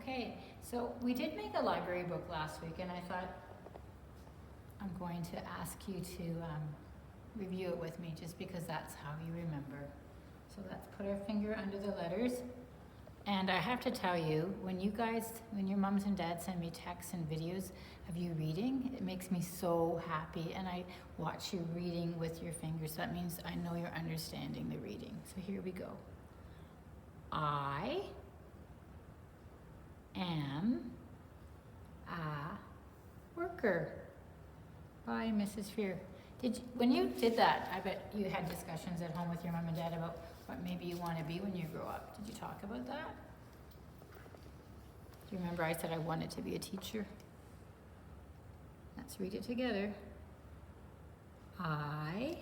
Okay, so we did make a library book last week, and I thought I'm going to ask you to review it with me, just because that's how you remember. So let's put our finger under the letters. And I have to tell you, when your moms and dads send me texts and videos of you reading, it makes me so happy. And I watch you reading with your fingers. So that means I know you're understanding the reading. So here we go. I am a worker, by Mrs. Fear. When you did that, I bet you had discussions at home with your mom and dad about what maybe you want to be when you grow up. Did you talk about that? Do you remember I said I wanted to be a teacher? Let's read it together. I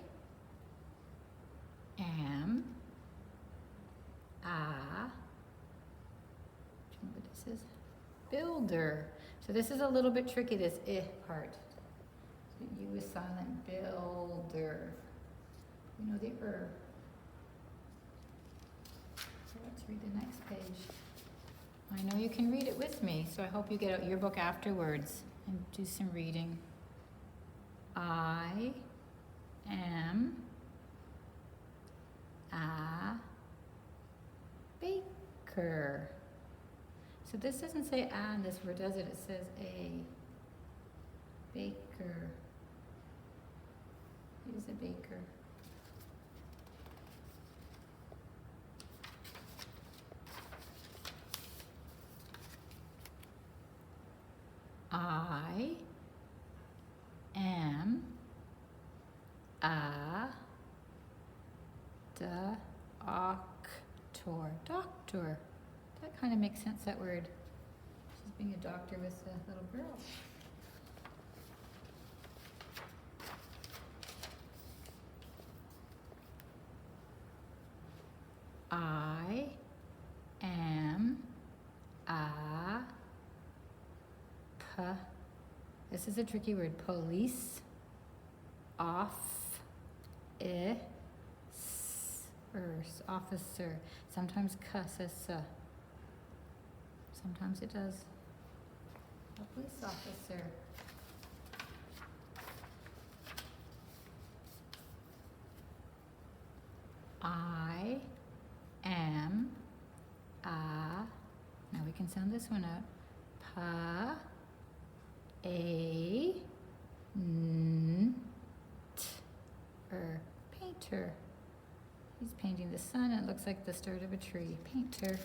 am a, do you know what this is? Builder. So this is a little bit tricky, this part. So U is silent, builder. You know the So let's read the next page. I know you can read it with me, so I hope you get out your book afterwards and do some reading. I am a baker. So this doesn't say "a" in this word, does it? It says "a." Baker. He is a baker. I am a doctor. That kind of makes sense, that word. She's being a doctor with a little girl. I am a this is a tricky word, police officer. Sometimes "k" says "s". Sometimes it does. A police officer. I am a, now we can sound this one out. Painter. He's painting the sun, and it looks like the start of a tree. Painter.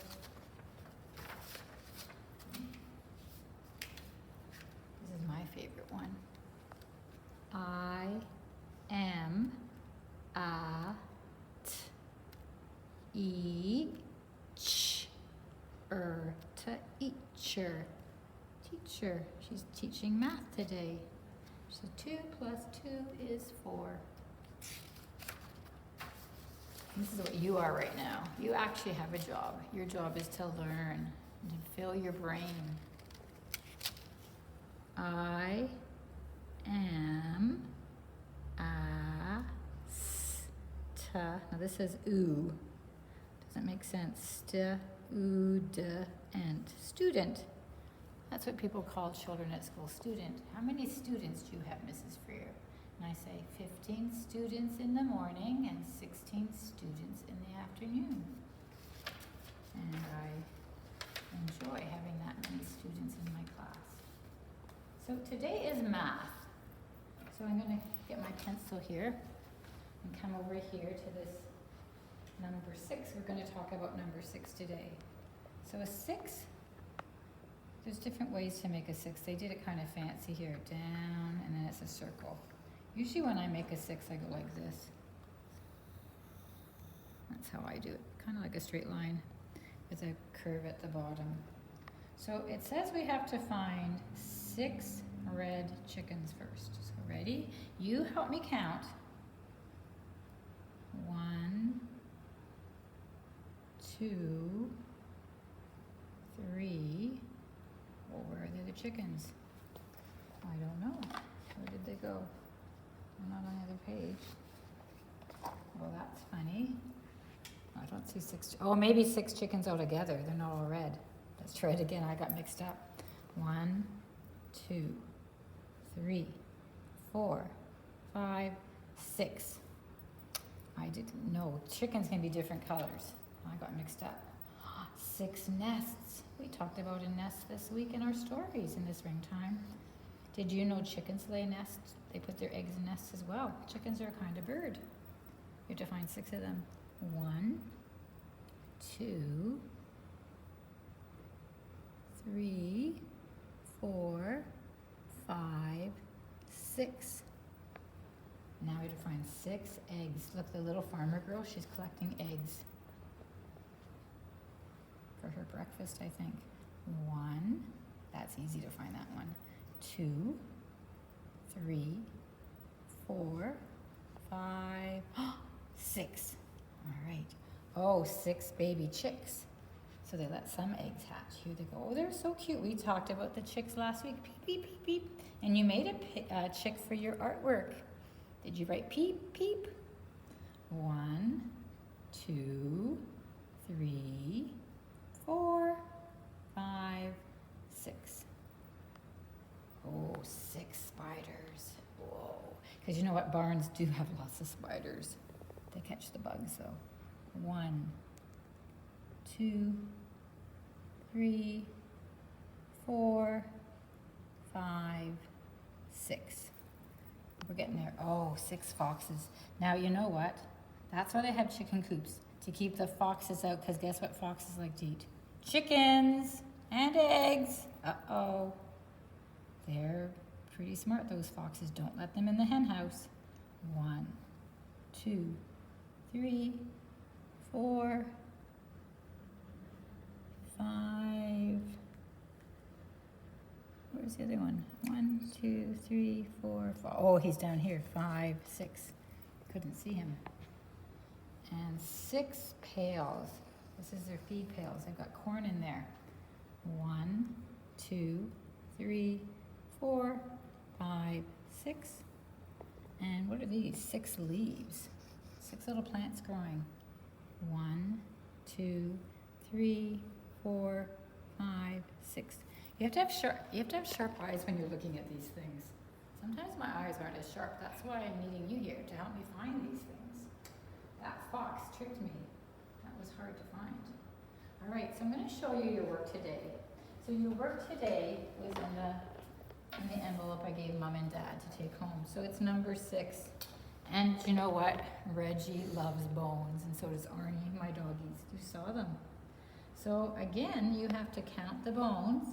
This is my favorite one. I am a teacher. Teacher. She's teaching math today. So 2 plus 2 is 4. This is what you are right now. You actually have a job. Your job is to learn and to fill your brain. I am a now this says "oo." Doesn't make sense. Student. That's what people call children at school, student. How many students do you have, Mrs. Freer? And I say 15 students in the morning and 16 students in the afternoon. And I enjoy having that many students in my class. So today is math. So I'm going to get my pencil here and come over here to this number 6. We're going to talk about number 6 today. So a 6, there's different ways to make a 6. They did it kind of fancy here, down, and then it's a circle. Usually when I make a 6, I go like this. That's how I do it, kind of like a straight line with a curve at the bottom. So it says we have to find 6 red chickens first. So ready? You help me count. 1, 2, 3. Well, where are the other chickens? I don't know. Where did they go? They're not on the other page. Well, that's funny. I don't see 6. Oh, maybe 6 chickens altogether. They're not all red. Let's try it again. I got mixed up. 1, 2, 3, 4, 5, 6. I didn't know. Chickens can be different colors. I got mixed up. 6 nests. We talked about a nest this week in our stories in the springtime. Did you know chickens lay nests? They put their eggs in nests as well. Chickens are a kind of bird. You have to find 6 of them. 1, 2, 3, 4, 5, 6. Now we have to find 6 eggs. Look, the little farmer girl, she's collecting eggs for her breakfast, I think. 1, that's easy to find that one. 2, 3, 4, 5, 6. All right. Oh, 6 baby chicks. So they let some eggs hatch. Here they go. Oh, they're so cute. We talked about the chicks last week. Peep, peep, peep, peep. And you made a chick for your artwork. Did you write peep, peep? 1, 2, 3, 4, 5, 6. Oh, 6 spiders. Whoa. Because you know what? Barns do have lots of spiders. They catch the bugs, though. 1, 2, 3, 4, 5, 6. We're getting there. Oh, 6 foxes. Now, you know what? That's why they have chicken coops, to keep the foxes out, because guess what foxes like to eat? Chickens and eggs. Uh-oh. They're pretty smart, those foxes. Don't let them in the hen house. 1, 2, 3, 4, 5. Where's the other one? 1, 2, 3, 4, 5. Oh, he's down here. 5, 6. Couldn't see him. And 6 pails. This is their feed pails. They've got corn in there. 1, 2, 3, 4, 5, 6. And what are these? 6 leaves. 6 little plants growing. 1, 2, 3, 4, 5, 6. You have to have sharp eyes when you're looking at these things. Sometimes my eyes aren't as sharp. That's why I'm needing you here to help me find these things. That fox tricked me. That was hard to find. All right, so I'm going to show you your work today. So your work today was in the envelope I gave Mom and Dad to take home. So it's number 6. And you know what? Reggie loves bones, and so does Arnie, my doggies. You saw them. So again, you have to count the bones,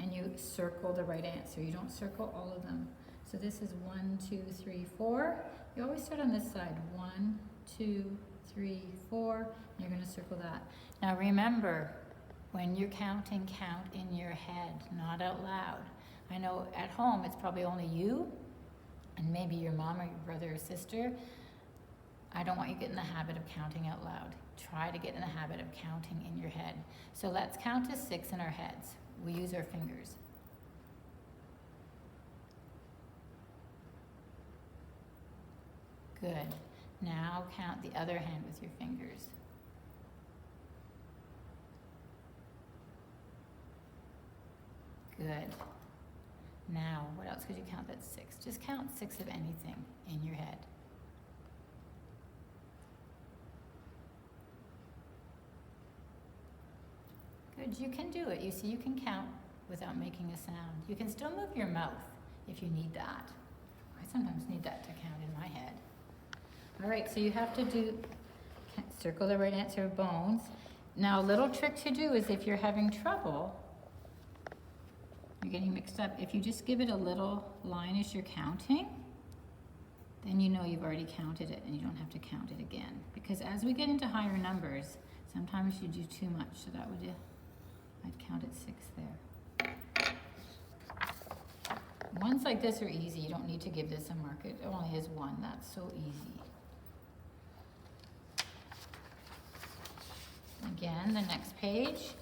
and you circle the right answer. You don't circle all of them. So this is 1, 2, 3, 4. You always start on this side. 1, 2, 3, 4. You're going to circle that. Now remember, when you're counting, count in your head, not out loud. I know at home it's probably only you and maybe your mom or your brother or sister. I don't want you to get in the habit of counting out loud. Try to get in the habit of counting in your head. So let's count to 6 in our heads. We use our fingers. Good. Now count the other hand with your fingers. Good. Now, what else could you count that's 6? Just count 6 of anything in your head. Good, you can do it. You see, you can count without making a sound. You can still move your mouth if you need that. I sometimes need that to count in my head. All right, so you have to circle the right answer of bones. Now, a little trick to do is if you're having trouble, you're getting mixed up, if you just give it a little line as you're counting, then you know you've already counted it and you don't have to count it again. Because as we get into higher numbers, sometimes you do too much, so that would, I'd count at 6 there. Ones like this are easy. You don't need to give this a mark. It only has 1. That's so easy. Again, the next page,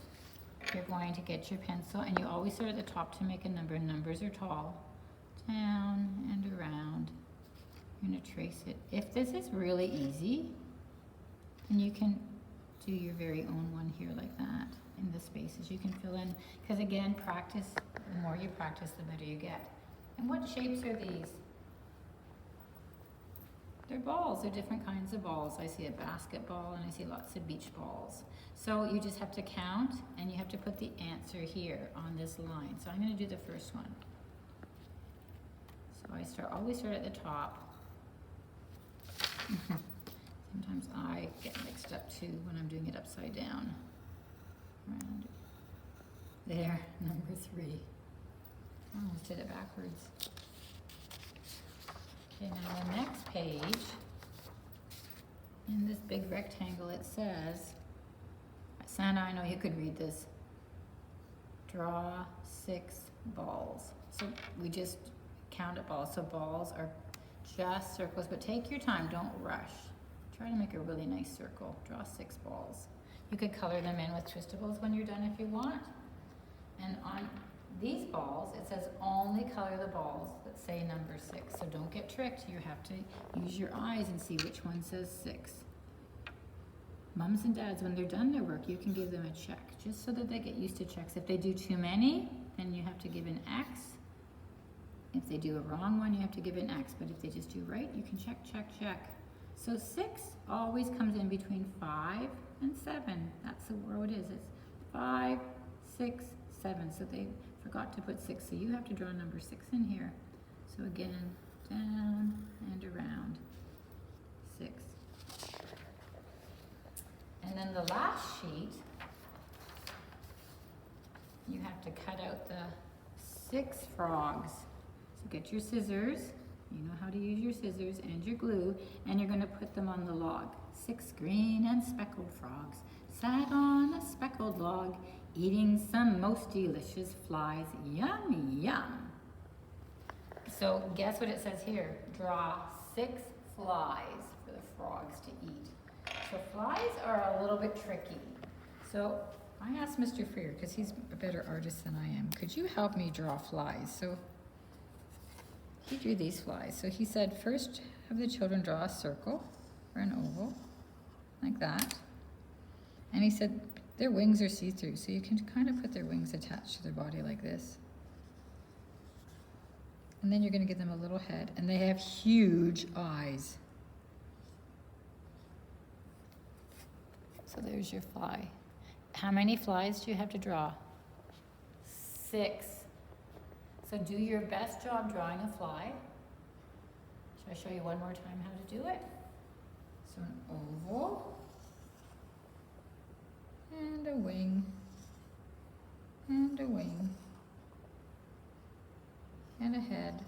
you're going to get your pencil, and you always start at the top to make a number. Numbers are tall. Down and around. You're going to trace it. If this is really easy, then you can do your very own one here like that in the spaces. you can fill in, because again, practice, the more you practice, the better you get. And what shapes are these? They're balls, they're different kinds of balls. I see a basketball and I see lots of beach balls. So you just have to count and you have to put the answer here on this line. So I'm gonna do the first one. So I always start at the top. Sometimes I get mixed up too when I'm doing it upside down. Round. There, number 3. I almost did it backwards. Okay, now the next page, in this big rectangle, it says, Santa, I know you could read this, draw 6 balls. So we just counted balls. So balls are just circles, but take your time, don't rush. Try to make a really nice circle. Draw 6 balls. You could color them in with Twistables when you're done if you want. And on these balls, it says only color the balls that say number 6. So don't get tricked. You have to use your eyes and see which one says 6. Mums and dads, when they're done their work, you can give them a check, just so that they get used to checks. If they do too many, then you have to give an X. If they do a wrong one, you have to give an X. But if they just do right, you can check, check, check. So 6 always comes in between 5 and 7. That's the row it is. It's 5, 6, 7. So they forgot to put 6. So you have to draw number 6 in here. So again, down and around. 6. And then the last sheet, you have to cut out the 6 frogs. So get your scissors. You know how to use your scissors and your glue, and you're going to put them on the log. 6 green and speckled frogs sat on a speckled log, eating some most delicious flies. Yum, yum. So guess what it says here? Draw 6 flies for the frogs to eat. So flies are a little bit tricky. So I asked Mr. Freer, because he's a better artist than I am, could you help me draw flies? So he drew these flies. So he said, first have the children draw a circle or an oval, like that. And he said, their wings are see-through, so you can kind of put their wings attached to their body like this. And then you're going to give them a little head, and they have huge eyes. So there's your fly. How many flies do you have to draw? 6. So do your best job drawing a fly. Should I show you one more time how to do it? So an oval, and a wing, and a wing, and a head,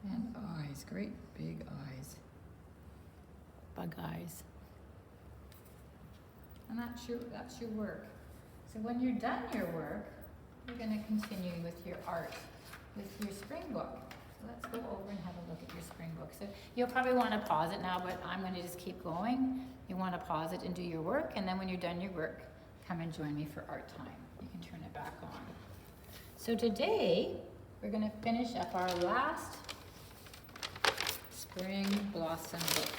and eyes, great big eyes, bug eyes. And that's your work. So when you're done your work, you're going to continue with your art, with your spring book. So let's go over and have a look at your spring book. So you'll probably want to pause it now, but I'm going to just keep going. You want to pause it and do your work, and then when you're done your work, come and join me for art time. You can turn it back on. So today, we're going to finish up our last spring blossom book.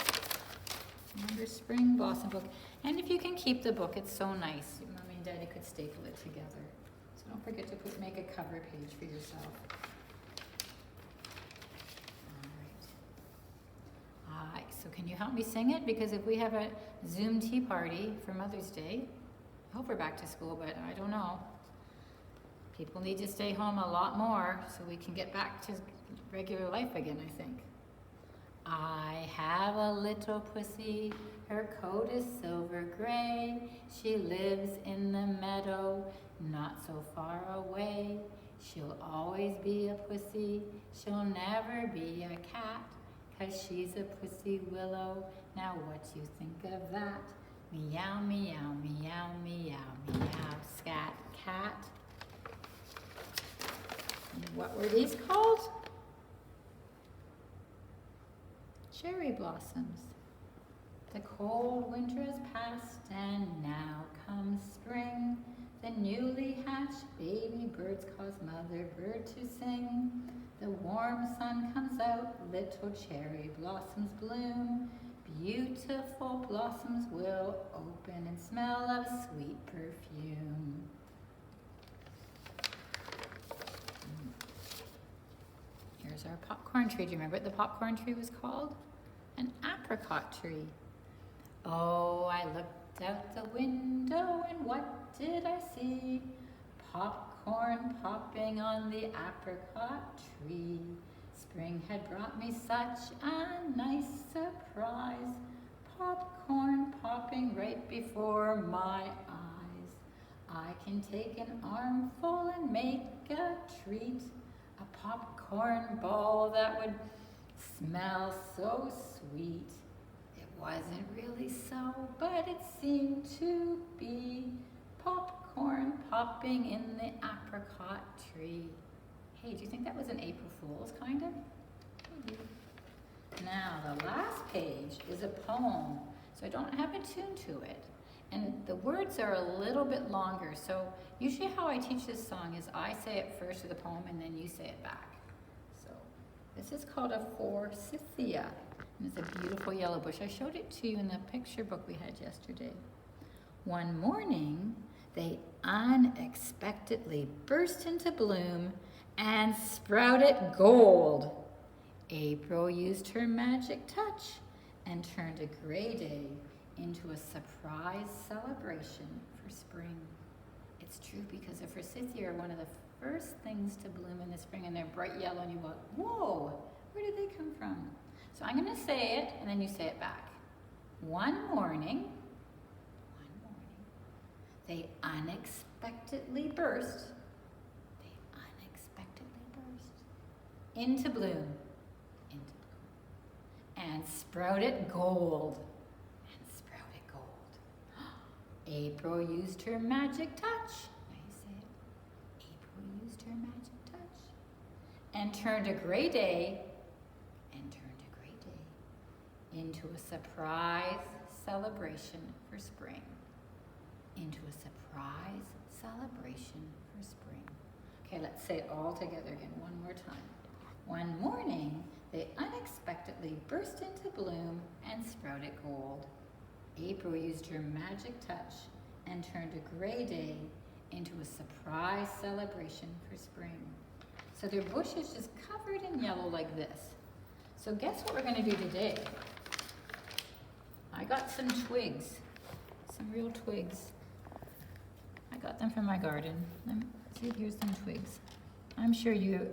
Remember, spring blossom book. And if you can keep the book, it's so nice. Mommy and Daddy could staple it together. So don't forget to make a cover page for yourself. All right. So can you help me sing it? Because if we have a Zoom tea party for Mother's Day, I hope we're back to school, but I don't know. People need to stay home a lot more so we can get back to regular life again, I think. I have a little pussy, her coat is silver gray. She lives in the meadow, not so far away. She'll always be a pussy, she'll never be a cat, 'cause she's a pussy willow. Now what you think of that? Meow, meow, meow, meow, meow, scat, cat. What were these called? Cherry blossoms. The cold winter is past and now comes spring. The newly hatched baby birds cause mother bird to sing. The warm sun comes out, little cherry blossoms bloom. Beautiful blossoms will open and smell of sweet perfume. popcorn tree. Do you remember what the popcorn tree was called? An apricot tree. Oh, I looked out the window and what did I see? Popcorn popping on the apricot tree. Spring had brought me such a nice surprise. Popcorn popping right before my eyes. I can take an armful and make a treat. A popcorn ball that would smell so sweet. It wasn't really so, but it seemed to be. Popcorn popping in the apricot tree. Hey, do you think that was an April Fool's, kind of? Maybe. Now, the last page is a poem, so I don't have a tune to it. And the words are a little bit longer, so usually how I teach this song is I say it first of the poem and then you say it back. So, this is called a forsythia, and it's a beautiful yellow bush. I showed it to you in the picture book we had yesterday. One morning, they unexpectedly burst into bloom and sprouted gold. April used her magic touch and turned a gray day into a surprise celebration for spring. It's true because the forsythia are one of the first things to bloom in the spring, and they're bright yellow and you go, whoa, where did they come from? So I'm going to say it and then you say it back. One morning, they unexpectedly burst into bloom, and sprouted gold, April used her magic touch. Now you say it. April used her magic touch and turned a gray day into a surprise celebration for spring. Into a surprise celebration for spring. Okay, let's say it all together again one more time. One morning, they unexpectedly burst into bloom and sprouted gold. April used her magic touch and turned a gray day into a surprise celebration for spring. So their bush is just covered in yellow like this. So guess what we're going to do today? I got some twigs, some real twigs. I got them from my garden. See, here's some twigs. I'm sure you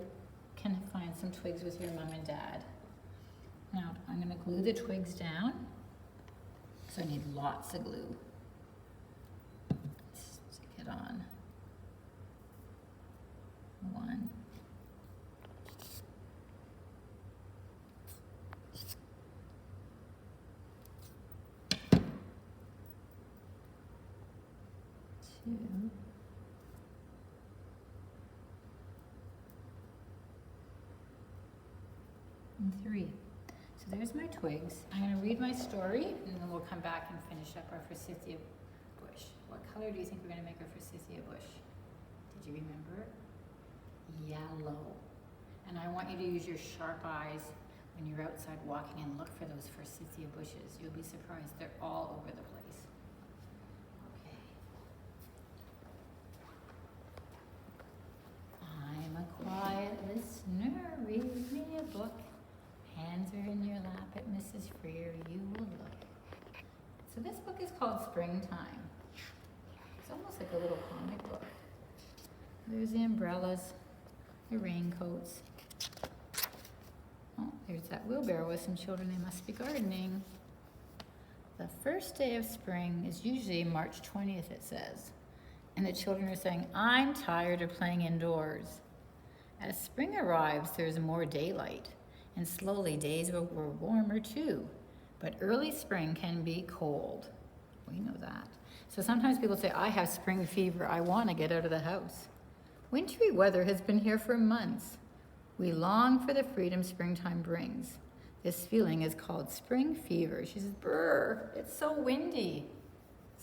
can find some twigs with your mom and dad. Now, I'm going to glue the twigs down. So I need lots of glue. Stick it on. One. Two. And three. So there's my twigs. I'm going to read my story, and then we'll come back and finish up our forsythia bush. What color do you think we're going to make our forsythia bush? Did you remember? Yellow. And I want you to use your sharp eyes when you're outside walking and look for those forsythia bushes. You'll be surprised. They're all over the place. Okay. I'm a quiet listener. Read me a book. Hands are in your lap at Mrs. Freer, you will look. So this book is called Springtime. It's almost like a little comic book. There's the umbrellas, the raincoats. Oh, there's that wheelbarrow with some children. They must be gardening. The first day of spring is usually March 20th, it says. And the children are saying, I'm tired of playing indoors. As spring arrives, there's more daylight. And slowly days will grow warmer too. But early spring can be cold. We know that. So sometimes people say, I have spring fever. I want to get out of the house. Wintry weather has been here for months. We long for the freedom springtime brings. This feeling is called spring fever. She says, brr, it's so windy.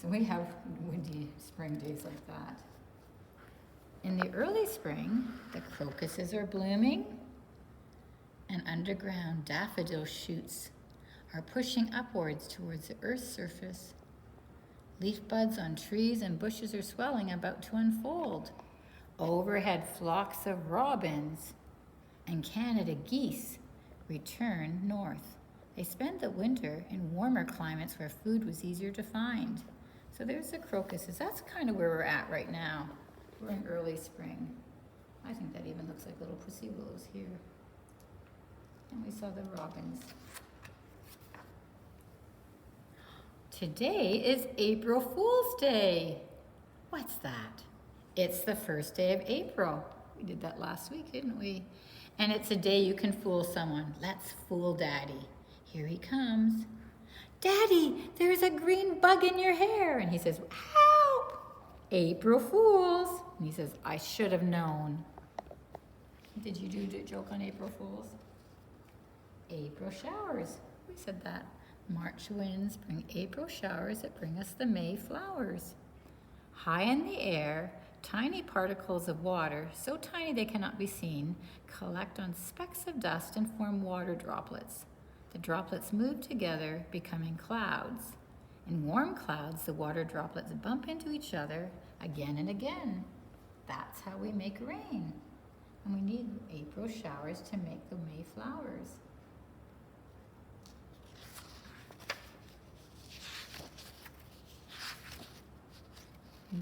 So we have windy spring days like that. In the early spring, the crocuses are blooming, and underground daffodil shoots are pushing upwards towards the earth's surface. Leaf buds on trees and bushes are swelling, about to unfold. Overhead, flocks of robins and Canada geese return north. They spent the winter in warmer climates where food was easier to find. So there's the crocuses. That's kind of where we're at right now. We're in early spring. I think that even looks like little pussy willows here. And we saw the robins. Today is April Fool's Day. What's that? It's the first day of April. We did that last week, didn't we? And it's a day you can fool someone. Let's fool Daddy. Here he comes. Daddy, there's a green bug in your hair. And he says, help! April Fools. And he says, I should have known. Did you do a joke on April Fools? April showers. We said that. March winds bring April showers that bring us the May flowers. High in the air, tiny particles of water, so tiny they cannot be seen, collect on specks of dust and form water droplets. The droplets move together, becoming clouds. In warm clouds, the water droplets bump into each other again and again. That's how we make rain. And we need April showers to make the May flowers.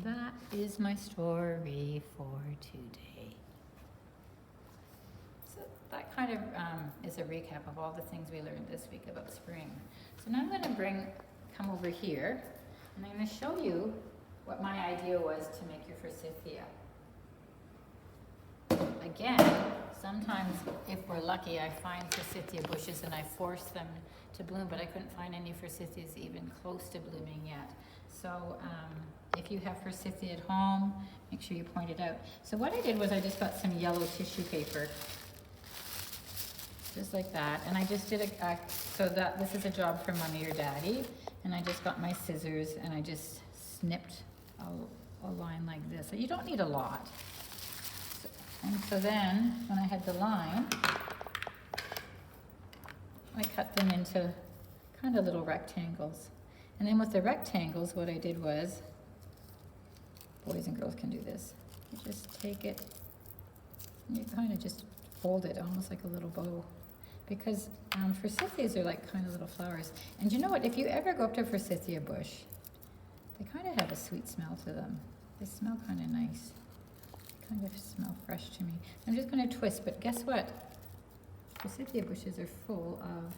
That is my story for today. So that kind of is a recap of all the things we learned this week about spring. So now I'm going to come over here, and I'm going to show you what my idea was to make your forsythia. Again, sometimes if we're lucky, I find forsythia bushes and I force them to bloom, but I couldn't find any forsythias even close to blooming yet. So if you have forsythia at home, make sure you point it out. So what I did was I just got some yellow tissue paper, just like that, and I just did so that this is a job for Mommy or Daddy, and I just got my scissors and I just snipped a line like this. So you don't need a lot. And so then, when I had the line, I cut them into kind of little rectangles. And then with the rectangles, what I did was, boys and girls can do this, you just take it, and you kind of just fold it almost like a little bow. Because forsythias are like kind of little flowers. And you know what, if you ever go up to a forsythia bush, they kind of have a sweet smell to them. They smell kind of nice. Kind of smell fresh to me. I'm just going to twist, but guess what? Forsythia bushes are full of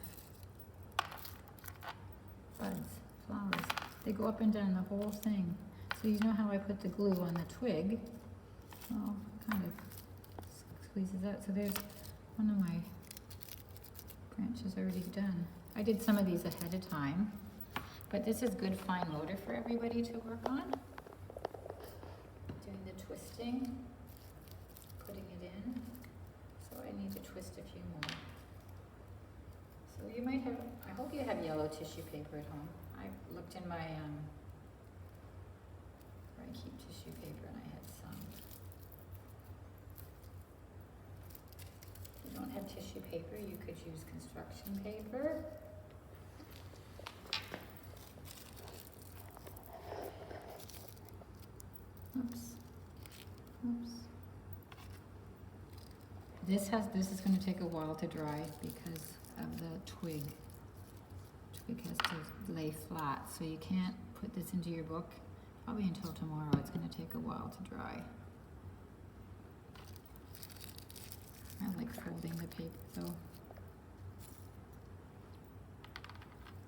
buds, flowers. They go up and down the whole thing. So you know how I put the glue on the twig? Well, it kind of squeezes out. So there's one of my branches already done. I did some of these ahead of time, but this is good fine motor for everybody to work on. Doing the twisting. Putting it in, so I need to twist a few more. So you might have, I hope you have yellow tissue paper at home. I looked in my, where I keep tissue paper, and I had some. If you don't have tissue paper, you could use construction paper. Oops. Oops. This is going to take a while to dry because of the twig. The twig has to lay flat, so you can't put this into your book probably until tomorrow. It's going to take a while to dry. I like folding the paper though.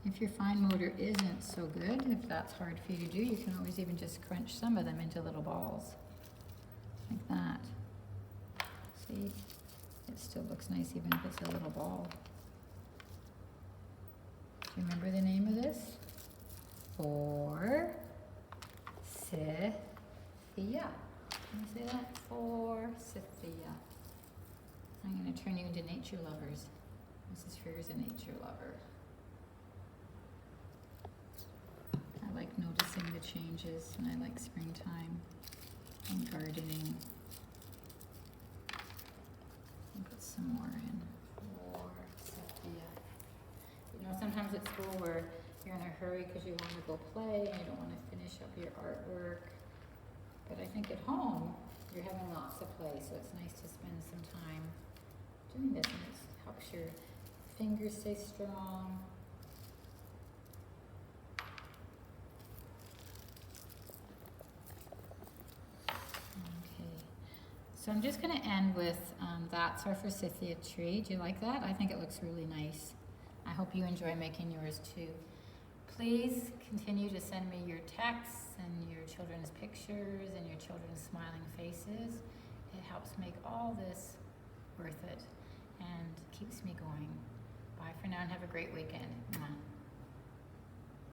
If your fine motor isn't so good, if that's hard for you to do, you can always even just crunch some of them into little balls like that. See? It still looks nice even if it's a little ball. Do you remember the name of this? Forsythia. Can you say that? Forsythia. I'm going to turn you into nature lovers. Mrs. Freer is a nature lover. I like noticing the changes, and I like springtime and gardening. Put some more in. Forsythia. You know, sometimes at school where you're in a hurry because you want to go play and you don't want to finish up your artwork. But I think at home, you're having lots of play, so it's nice to spend some time doing this, and it helps your Fingers stay strong. Okay. So I'm just going to end with that's our forsythia tree. Do you like that? I think it looks really nice. I hope you enjoy making yours too. Please continue to send me your texts and your children's pictures and your children's smiling faces. It helps make all this worth it and keeps me going. Bye for now and have a great weekend. Mwah.